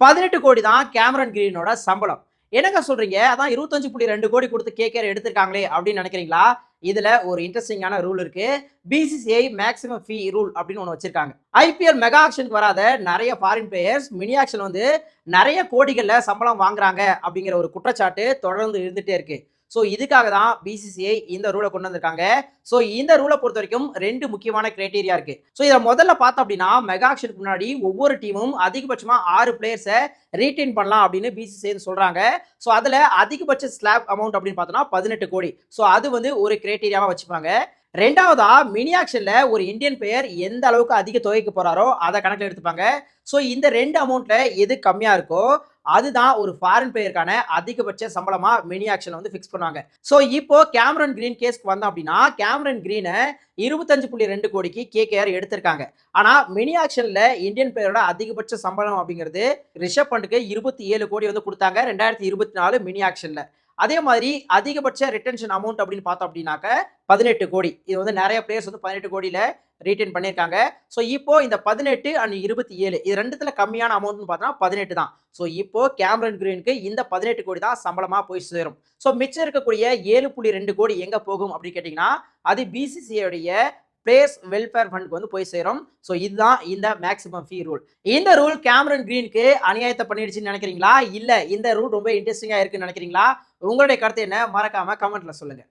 18 கோடி தான் கேமரன் கிரீனோட சம்பளம். என்னங்க சொல்றீங்க? அதான் 25.2 கோடி குடுத்து கேகேஆர் எடுத்திருக்காங்களே அப்படின்னு நினைக்கிறீங்களா? இதுல ஒரு இன்ட்ரஸ்டிங்கான ரூல் இருக்கு. பிசிசிஐ மேக்ஸிமம் ஃபீ ரூல் அப்படின்னு ஒண்ணு வச்சிருக்காங்க. ஐபிஎல் மெகா ஆக்ஷனுக்கு வராத நெறைய ஃபாரின் பிளேயர்ஸ் மினி ஆக்ஷன் வந்து நெறைய கோடிகள்ல சம்பளம் வாங்குறாங்க அப்படிங்கிற ஒரு குற்றச்சாட்டு தொடர்ந்து இருந்துட்டே இருக்கு. ஸோ இதுக்காக தான் பிசிசிஐ இந்த ரூலை கொண்டு வந்திருக்காங்க. ஸோ இந்த ரூலை பொறுத்த வரைக்கும் 2 முக்கியமான கிரைட்டீரியா இருக்கு. ஸோ இதை முதல்ல பார்த்தோம் அப்படின்னா மெகா ஆக்ஷனுக்கு முன்னாடி ஒவ்வொரு டீமும் அதிகபட்சமா 6 பிளேயர்ஸை ரீட்டைன் பண்ணலாம் அப்படின்னு பிசிசிஐ சொல்றாங்க. ஸோ அதுல அதிகபட்ச ஸ்லாப் அமௌண்ட் அப்படின்னு பார்த்தோம்னா 18 கோடி. ஸோ அது வந்து ஒரு கிரைட்டீரியாவா வச்சுப்பாங்க. ரெண்டாவதா மினி ஆக்ஷன்ல ஒரு இந்தியன் பிளேயர் எந்த அளவுக்கு அதிக தொகைக்கு போறாரோ அதை கணக்கில் எடுத்துப்பாங்க. ஸோ இந்த 2 அமௌண்ட்ல எது கம்மியா இருக்கோ அதுதான் ஒரு ஃபாரின் பிளேயருக்கான அதிகபட்ச சம்பளமா மினி ஆக்ஷன் வந்து ஃபிக்ஸ் பண்ணுவாங்க. ஸோ இப்போ கேமரன் கிரீன் கேஸ்க்கு வந்தோம் அப்படின்னா கேமரன் கிரீனை 25.2 கோடிக்கு கேகேஆர் எடுத்திருக்காங்க. ஆனா மினி ஆக்ஷன்ல இந்தியன் பிளேயரோட அதிகபட்ச சம்பளம் அப்படிங்கிறது ரிஷப் பண்ட்டுக்கு 27 கோடி வந்து கொடுத்தாங்க 2024 மினி ஆக்ஷன்ல. அதே மாதிரி அதிகபட்ச ரிட்டன்ஷன் அமௌண்ட் அப்படின்னு பார்த்தோம் அப்படின்னாக்க 18 கோடி. இது வந்து நிறைய பிளேயர்ஸ் வந்து 18 கோடியில ரீட்டைன் பண்ணியிருக்காங்க. ஸோ இப்போ இந்த 18 அண்ட் 27 இது ரெண்டுத்துல கம்மியான அமௌண்ட்னு பார்த்தோம்னா 18 தான். ஸோ இப்போ கேமரன் கிரீனுக்கு இந்த 18 கோடி தான் சம்பளமா போய் சேரும். ஸோ மிச்சம் இருக்கக்கூடிய 7.2 கோடி எங்க போகும் அப்படின்னு கேட்டீங்கன்னா அது பிசிசிஐடைய பிளேயர்ஸ் வெல்ஃபேர் ஃபண்டுக்கு வந்து போய் சேரும். ஸோ இதுதான் இந்த மேக்ஸிமம் ஃபீ ரூல். இந்த ரூல் கேமரன் கிரீனுக்கு அநியாயத்தை பண்ணிடுச்சுன்னு நினைக்கிறீங்களா? இல்ல இந்த ரூல் ரொம்ப இன்ட்ரெஸ்டிங்கா இருக்குன்னு நினைக்கிறீங்களா? உங்களுடைய கருத்து என்ன? மறக்காம கமெண்ட்ல சொல்லுங்க.